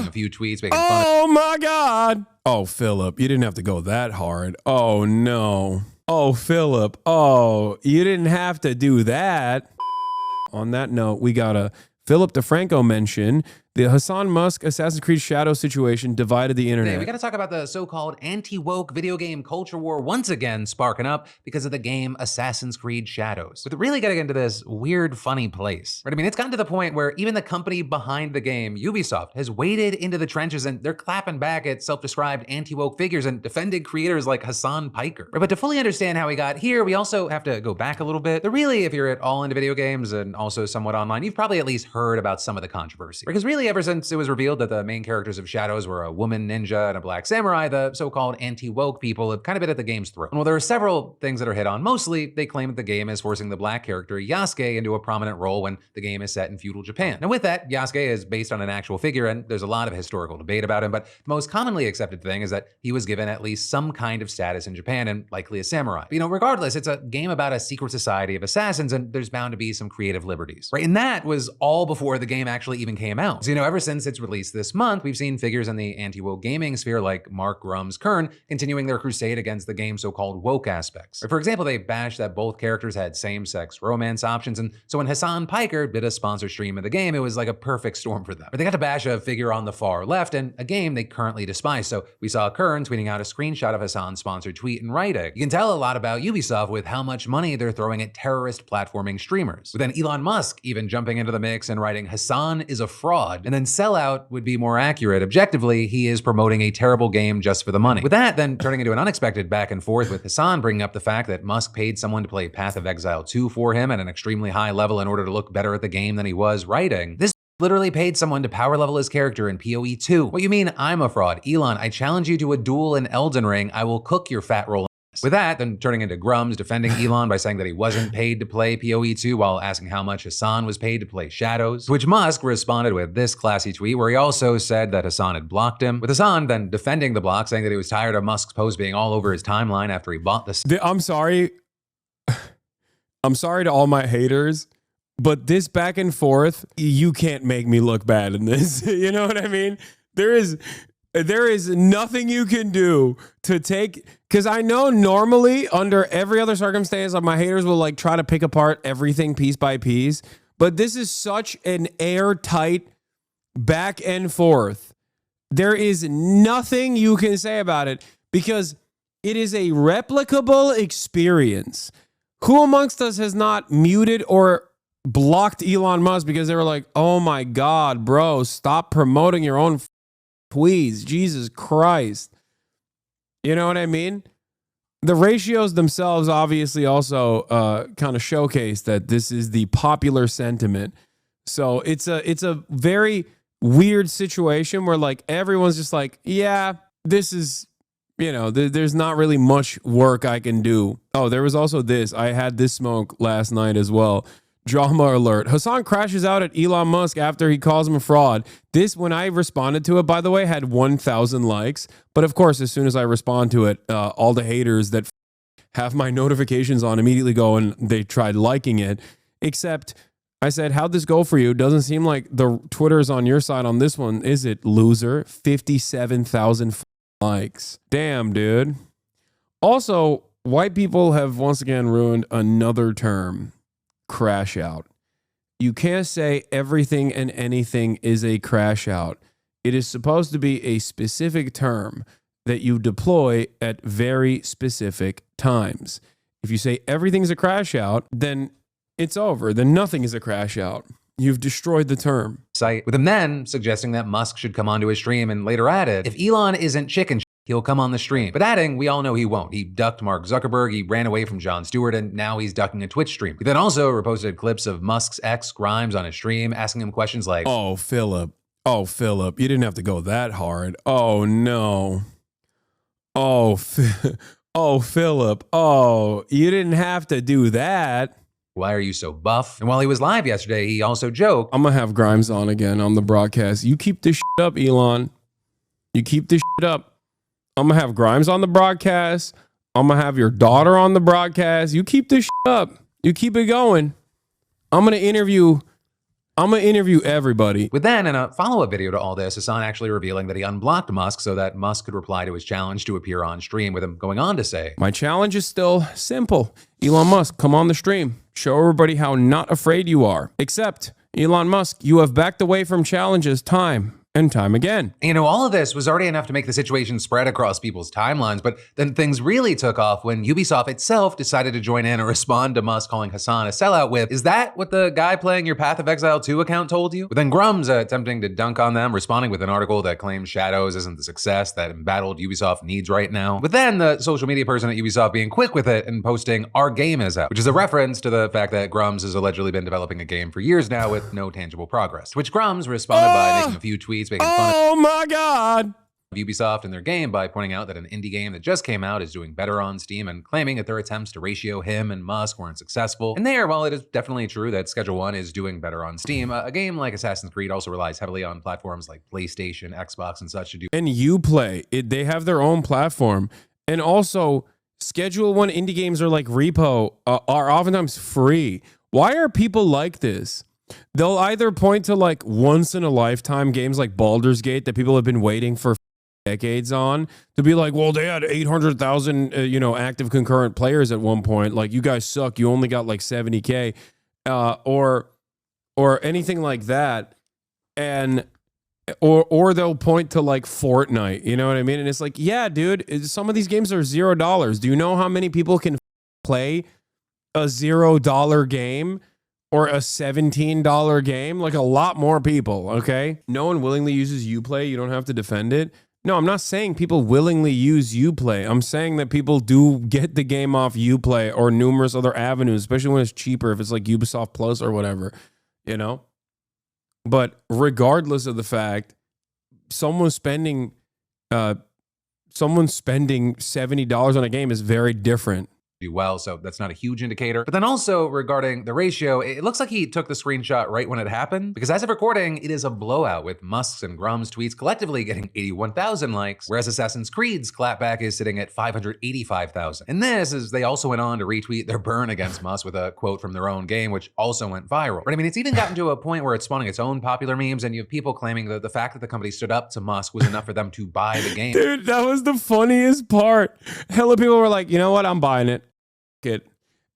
a few tweets making fun of. Oh my God. Oh, Phillip, you didn't have to go that hard. Oh no. Oh, Phillip. Oh, you didn't have to do that. On that note, we got a Phillip DeFranco mention. The Hasan Musk Assassin's Creed Shadow situation divided the internet. Today, we got to talk about the so-called anti-woke video game culture war once again sparking up because of the game Assassin's Creed Shadows. With really getting into this weird, funny place. Right? I mean, it's gotten to the point where even the company behind the game, Ubisoft, has waded into the trenches and they're clapping back at self-described anti-woke figures and defending creators like Hasan Piker. Right? But to fully understand how we got here, we also have to go back a little bit. But really, if you're at all into video games and also somewhat online, you've probably at least heard about some of the controversy. Because really, ever since it was revealed that the main characters of Shadows were a woman ninja and a black samurai, the so-called anti-woke people have kind of been at the game's throat. And while there are several things that are hit on, mostly they claim that the game is forcing the black character Yasuke into a prominent role when the game is set in feudal Japan. Now with that, Yasuke is based on an actual figure and there's a lot of historical debate about him, but the most commonly accepted thing is that he was given at least some kind of status in Japan and likely a samurai. But, regardless, it's a game about a secret society of assassins and there's bound to be some creative liberties. Right? And that was all before the game actually even came out. So, ever since its release this month, we've seen figures in the anti-woke gaming sphere like Mark Grumm's Kern continuing their crusade against the game's so-called woke aspects. For example, they bashed that both characters had same-sex romance options, and so when Hasan Piker did a sponsor stream of the game, it was like a perfect storm for them. But they got to bash a figure on the far left and a game they currently despise, so we saw Kern tweeting out a screenshot of Hasan's sponsored tweet and writing, "You can tell a lot about Ubisoft with how much money they're throwing at terrorist platforming streamers." With then Elon Musk even jumping into the mix and writing, "Hasan is a fraud," and then Sellout would be more accurate. Objectively, he is promoting a terrible game just for the money. With that, then turning into an unexpected back and forth with Hasan bringing up the fact that Musk paid someone to play Path of Exile 2 for him at an extremely high level in order to look better at the game than he was writing. This literally paid someone to power level his character in PoE 2. What you mean I'm a fraud? Elon, I challenge you to a duel in Elden Ring. I will cook your fat roll. With that, then turning into Grums defending Elon by saying that he wasn't paid to play PoE 2 while asking how much Hasan was paid to play Shadows, to which Musk responded with this classy tweet where he also said that Hasan had blocked him, with Hasan then defending the block, saying that he was tired of Musk's post being all over his timeline after he bought the... I'm sorry. I'm sorry to all my haters, but this back and forth, you can't make me look bad in this. You know what I mean? There is nothing you can do to take, because I know normally under every other circumstance, like my haters will like try to pick apart everything piece by piece, but this is such an airtight back and forth. There is nothing you can say about it because it is a replicable experience. Who amongst us has not muted or blocked Elon Musk because they were like, oh my God, bro, stop promoting your own tweets. Jesus Christ. You know what I mean? The ratios themselves obviously also kind of showcase that this is the popular sentiment. So it's a very weird situation where like everyone's just like, yeah, this is, there's not really much work I can do. Oh, there was also this. I had this smoke last night as well. Drama alert. Hasan crashes out at Elon Musk after he calls him a fraud. This, when I responded to it, by the way, had 1,000 likes. But of course, as soon as I respond to it, all the haters that have my notifications on immediately go and they tried liking it. Except I said, how'd this go for you? Doesn't seem like the Twitter's on your side on this one, is it, loser? 57,000 likes. Damn, dude. Also, white people have once again ruined another term. Crash out. You can't say everything and anything is a crash out. It is supposed to be a specific term that you deploy at very specific times. If you say everything's a crash out, then it's over. Then nothing is a crash out. You've destroyed the term. Site with him then suggesting that Musk should come onto his stream and later added, if Elon isn't chicken shit, he'll come on the stream. But adding, we all know he won't. He ducked Mark Zuckerberg, he ran away from Jon Stewart, and now he's ducking a Twitch stream. He then also reposted clips of Musk's ex, Grimes, on his stream, asking him questions like, oh, Phillip, you didn't have to go that hard. Oh, no. Oh, Phillip, you didn't have to do that. Why are you so buff? And while he was live yesterday, he also joked, I'm gonna have Grimes on again on the broadcast. You keep this shit up, Elon. You keep this shit up. I'm gonna have Grimes on the broadcast. I'm gonna have your daughter on the broadcast. You keep this shit up. You keep it going. I'm gonna interview I'm going to interview everybody. With then, in a follow-up video to all this, Hasan actually revealing that he unblocked Musk so that Musk could reply to his challenge to appear on stream, with him going on to say, "My challenge is still simple. Elon Musk, come on the stream. Show everybody how not afraid you are. Except, Elon Musk, you have backed away from challenges time and time again." You know, all of this was already enough to make the situation spread across people's timelines, but then things really took off when Ubisoft itself decided to join in and respond to Musk calling Hasan a sellout with, "Is that what the guy playing your Path of Exile 2 account told you?" But then Grum's attempting to dunk on them, responding with an article that claims Shadows isn't the success that embattled Ubisoft needs right now. But then the social media person at Ubisoft being quick with it and posting, "Our game is out," which is a reference to the fact that Grums has allegedly been developing a game for years now with no tangible progress. To which Grums responded by making a few tweets making fun of Oh my God. Ubisoft and their game by pointing out that an indie game that just came out is doing better on Steam and claiming that their attempts to ratio him and Musk weren't successful. And there, while it is definitely true that Schedule 1 is doing better on Steam, a game like Assassin's Creed also relies heavily on platforms like PlayStation, Xbox, and such to do. And Uplay, they have their own platform. And also, Schedule 1 indie games are like Repo, are oftentimes free. Why are people like this? They'll either point to like once in a lifetime games like Baldur's Gate that people have been waiting for decades on to be like, well, they had 800,000, active concurrent players at one point. Like, you guys suck. You only got like 70K, or anything like that. And, or they'll point to like Fortnite, you know what I mean? And it's like, yeah, dude, some of these games are $0. Do you know how many people can play a $0 game? Or a $17 game? Like, a lot more people, okay? No one willingly uses Uplay. You don't have to defend it. No, I'm not saying people willingly use Uplay. I'm saying that people do get the game off Uplay or numerous other avenues, especially when it's cheaper, if it's like Ubisoft Plus or whatever, you know? But regardless of the fact, someone spending $70 on a game is very different. Do well, so that's not a huge indicator. But then also regarding the ratio, it looks like he took the screenshot right when it happened, because as of recording, it is a blowout with Musk's and Grum's tweets collectively getting 81,000 likes, whereas Assassin's Creed's clapback is sitting at 585,000. And this is, they also went on to retweet their burn against Musk with a quote from their own game, which also went viral. But I mean, it's even gotten to a point where it's spawning its own popular memes, and you have people claiming that the fact that the company stood up to Musk was enough for them to buy the game. Dude, that was the funniest part. Hella people were like, you know what, I'm buying it.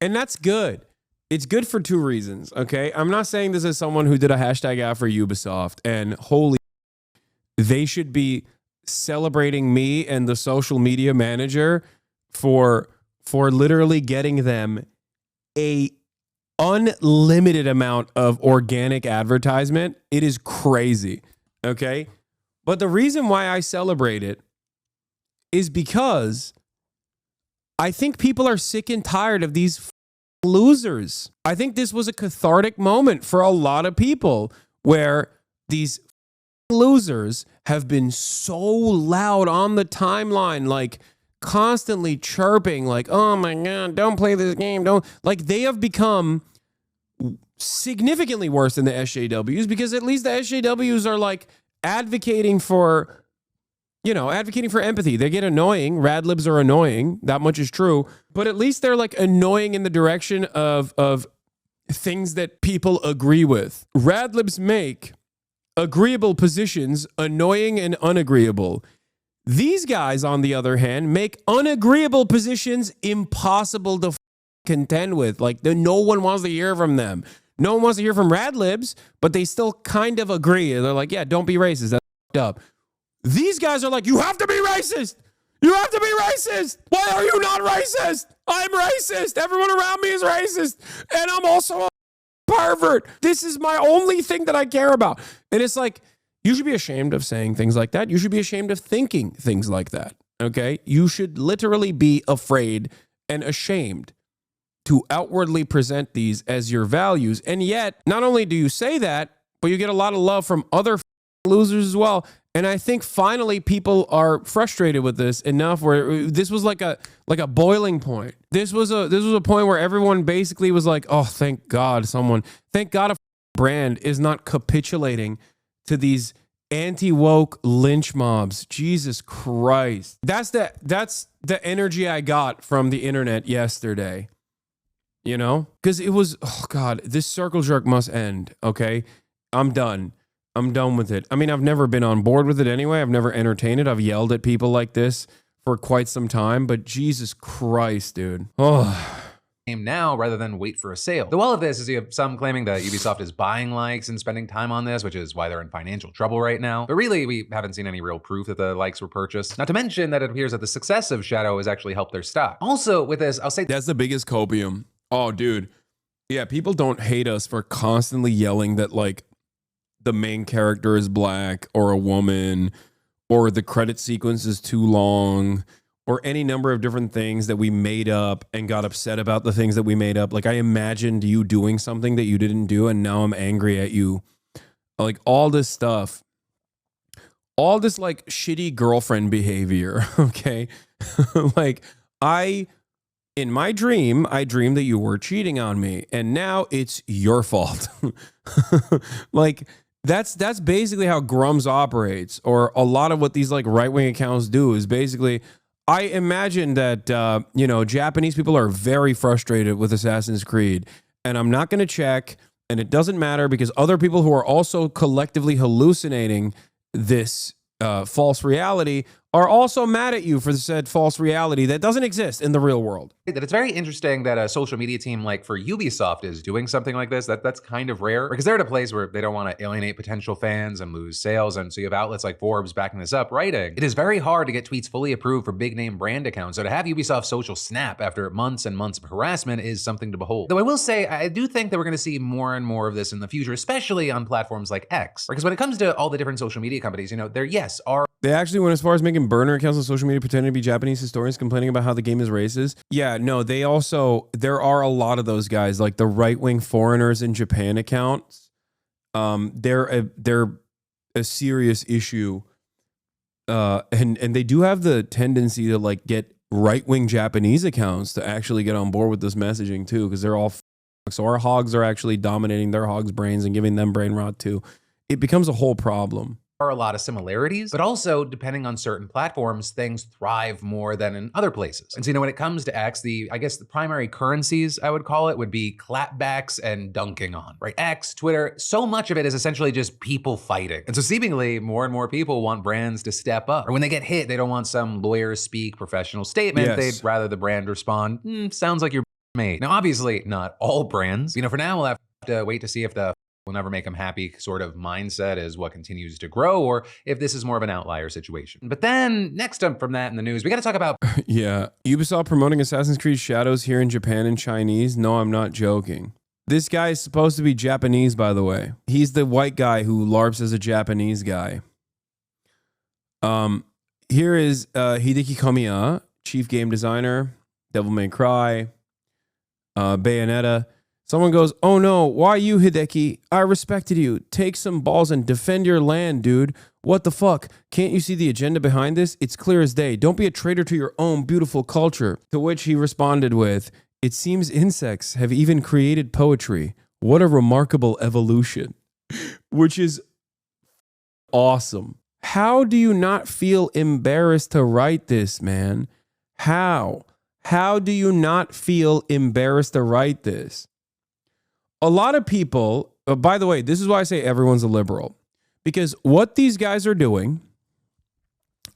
And that's good. It's good for two reasons, okay? I'm not saying this as someone who did a hashtag ad for Ubisoft, and holy, they should be celebrating me and the social media manager for literally getting them a unlimited amount of organic advertisement. It is crazy, okay? But the reason why I celebrate it is because I think people are sick and tired of these losers. I think this was a cathartic moment for a lot of people where these losers have been so loud on the timeline, like constantly chirping, like, oh my God, don't play this game. Don't, like, they have become significantly worse than the SJWs, because at least the SJWs are like advocating for empathy. They get annoying. Radlibs are annoying. That much is true. But at least they're like annoying in the direction of things that people agree with. Radlibs make agreeable positions annoying and unagreeable. These guys, on the other hand, make unagreeable positions impossible to contend with. Like, no one wants to hear from them. No one wants to hear from Radlibs, but they still kind of agree. They're like, yeah, don't be racist. That's up. These guys are like, you have to be racist. You have to be racist. Why are you not racist? I'm racist. Everyone around me is racist. And I'm also a pervert. This is my only thing that I care about. And it's like, you should be ashamed of saying things like that. You should be ashamed of thinking things like that. Okay? You should literally be afraid and ashamed to outwardly present these as your values. And yet, not only do you say that, but you get a lot of love from other losers as well. And I think finally people are frustrated with this enough where this was like a boiling point. This was a point where everyone basically was like, oh, thank God a brand is not capitulating to these anti-woke lynch mobs. Jesus Christ. That's the energy I got from the internet yesterday. You know? Because it was, oh God, this circle jerk must end, okay? I'm done. I'm done with it. I mean, I've never been on board with it anyway. I've never entertained it. I've yelled at people like this for quite some time, but Jesus Christ, dude. Oh. Now rather than wait for a sale. Though all of this is you have some claiming that Ubisoft is buying likes and spending time on this, which is why they're in financial trouble right now. But really, we haven't seen any real proof that the likes were purchased. Not to mention that it appears that the success of Shadow has actually helped their stock. Also with this, I'll say that's the biggest copium. Oh, dude. Yeah, people don't hate us for constantly yelling that like the main character is black or a woman or the credit sequence is too long, or any number of different things that we made up and got upset about the things that we made up. Like I imagined you doing something that you didn't do and now I'm angry at you. Like all this stuff. All this like shitty girlfriend behavior, okay? Like in my dream, I dreamed that you were cheating on me and now it's your fault. Like that's basically how Grums operates, or a lot of what these like right-wing accounts do is basically, I imagine that, Japanese people are very frustrated with Assassin's Creed, and I'm not going to check, and it doesn't matter because other people who are also collectively hallucinating this false reality are also mad at you for said false reality that doesn't exist in the real world. That it's very interesting that a social media team like for Ubisoft is doing something like this. That's kind of rare because they're at a place where they don't want to alienate potential fans and lose sales. And so you have outlets like Forbes backing this up, writing, it is very hard to get tweets fully approved for big name brand accounts. So to have Ubisoft social snap after months and months of harassment is something to behold. Though I will say, I do think that we're going to see more and more of this in the future, especially on platforms like X. Because when it comes to all the different social media companies, they actually went as far as making burner accounts on social media pretending to be Japanese historians complaining about how the game is racist. Yeah, no, there are a lot of those guys, like the right-wing foreigners in Japan accounts. They're a serious issue. And they do have the tendency to like get right-wing Japanese accounts to actually get on board with this messaging too, because they're all so our hogs are actually dominating their hogs' brains and giving them brain rot too. It becomes a whole problem. Are a lot of similarities, but also depending on certain platforms, things thrive more than in other places. And so, when it comes to X, I guess the primary currencies I would call it would be clapbacks and dunking on, right? X, Twitter, so much of it is essentially just people fighting. And so seemingly more and more people want brands to step up. Or when they get hit, they don't want some lawyer speak professional statement. Yes. They'd rather the brand respond, sounds like you're made. Now, obviously not all brands. For now, we'll have to wait to see if the will never make them happy sort of mindset is what continues to grow, or if this is more of an outlier situation. But then next up from that in the news, we got to talk about yeah, Ubisoft promoting Assassin's Creed Shadows here in Japan in Chinese. No, I'm not joking. This guy is supposed to be Japanese, by the way. He's the white guy who LARPs as a Japanese guy. Here is Hideki Kamiya, chief game designer, Devil May Cry, Bayonetta. Someone goes, "Oh no, why you, Hideki? I respected you. Take some balls and defend your land, dude. What the fuck? Can't you see the agenda behind this? It's clear as day. Don't be a traitor to your own beautiful culture." To which he responded with, "It seems insects have even created poetry. What a remarkable evolution." Which is awesome. How do you not feel embarrassed to write this, man? How? How do you not feel embarrassed to write this? A lot of people, by the way, this is why I say everyone's a liberal. Because what these guys are doing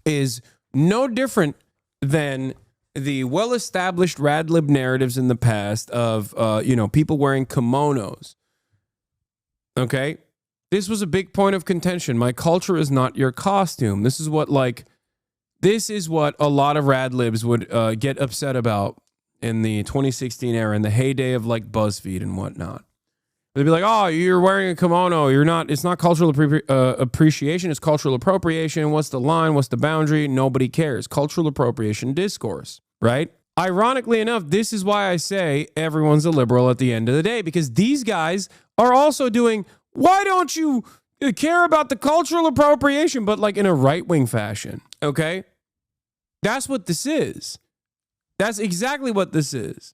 is no different than the well-established radlib narratives in the past of, people wearing kimonos. Okay? This was a big point of contention. My culture is not your costume. This is what a lot of radlibs would get upset about in the 2016 era, in the heyday of like BuzzFeed and whatnot. They'd be like, "Oh, you're wearing a kimono. It's not cultural appreciation. It's cultural appropriation. What's the line? What's the boundary? Nobody cares. Cultural appropriation discourse," right? Ironically enough, this is why I say everyone's a liberal at the end of the day, because these guys are also doing, why don't you care about the cultural appropriation, but like in a right-wing fashion, okay? That's what this is. That's exactly what this is.